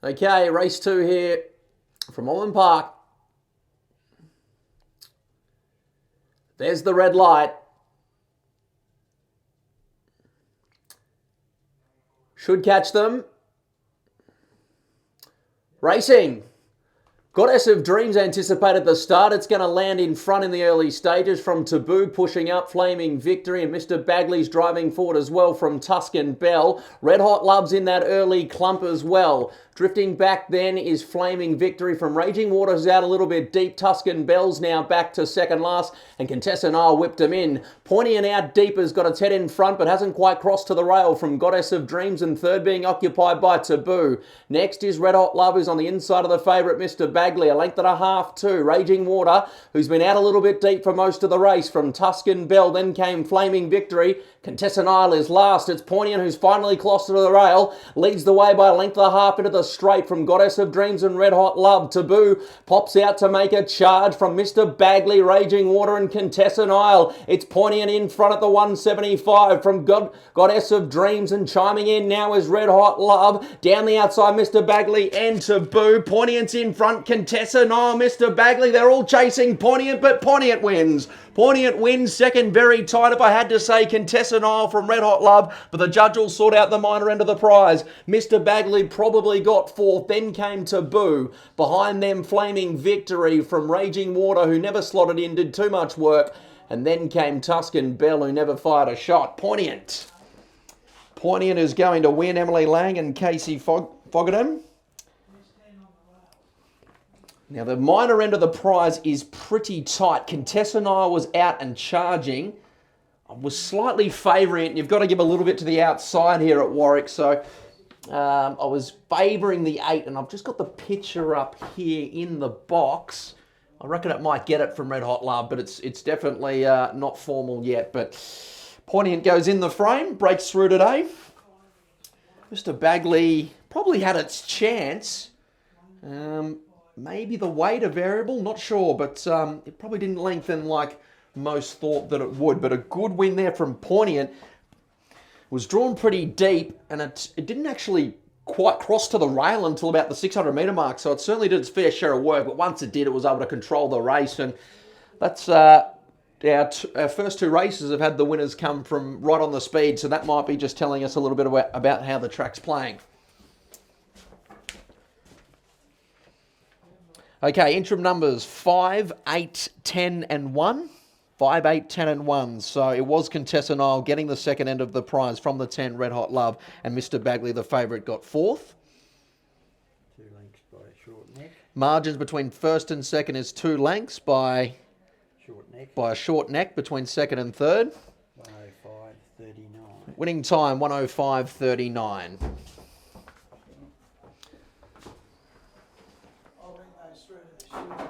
Okay, race 2 here from Almond Park. There's the red light. Should catch them. Racing. Goddess of Dreams anticipated the start. It's going to land in front in the early stages from Taboo, pushing up Flaming Victory, and Mr. Bagley's driving forward as well from Tuscan Bell. Red Hot Love's in that early clump as well. Drifting back then is Flaming Victory from Raging Waters out a little bit deep. Tuscan Bell's now back to second last, and Contessa Nile whipped him in. Pointy and out deep has got its head in front but hasn't quite crossed to the rail from Goddess of Dreams, and third being occupied by Taboo. Next is Red Hot Love, who's on the inside of the favourite Mr. Bagley, a length and a half too. Raging Water, who's been out a little bit deep for most of the race from Tuscan Bell. Then came Flaming Victory. Contessa Nile is last. It's Poignant who's finally crossed to the rail. Leads the way by a length and a half into the straight from Goddess of Dreams and Red Hot Love. Taboo pops out to make a charge from Mr. Bagley, Raging Water and Contessa Nile. It's Poignant in front at the 175 from Goddess of Dreams, and chiming in now is Red Hot Love. Down the outside, Mr. Bagley and Taboo. Poignant's in front, Contessa Nile, Mr. Bagley. They're all chasing Poignant, but Poignant wins. Poignant wins second, very tight. If I had to say, Contessa Nile from Red Hot Love, but the judge will sort out the minor end of the prize. Mr. Bagley probably got fourth, then came Taboo. Behind them, Flaming Victory from Raging Water, who never slotted in, did too much work. And then came Tuscan Bell, who never fired a shot. Poignant. Poignant is going to win. Emily Lang and Casey Fogarty. Now, the minor end of the prize is pretty tight. Contessa Nile was out and charging. I was slightly favouring it, and you've got to give a little bit to the outside here at Warwick. So I was favouring the 8, and I've just got the picture up here in the box. I reckon it might get it from Red Hot Love, but it's definitely not formal yet. But Poignant goes in the frame, breaks through today. Mr. Bagley probably had its chance. Maybe the weight a variable, not sure, but it probably didn't lengthen like most thought that it would. But a good win there from Poignant. Was drawn pretty deep, and it didn't actually quite cross to the rail until about the 600 metre mark, so it certainly did its fair share of work, but once it did, it was able to control the race, and that's our first 2 races have had the winners come from right on the speed, so that might be just telling us a little bit about how the track's playing. Okay, interim numbers 5, 8, 10 and 1. 5, 8, 10 and 1. So it was Contessa Nile getting the second end of the prize from the 10, Red Hot Love, and Mr. Bagley, the favourite, got fourth. 2 lengths by a short neck. Margins between first and second is 2 lengths by a short neck between second and third. 105.39. Winning time 105.39. I'll bring those through to the shooters.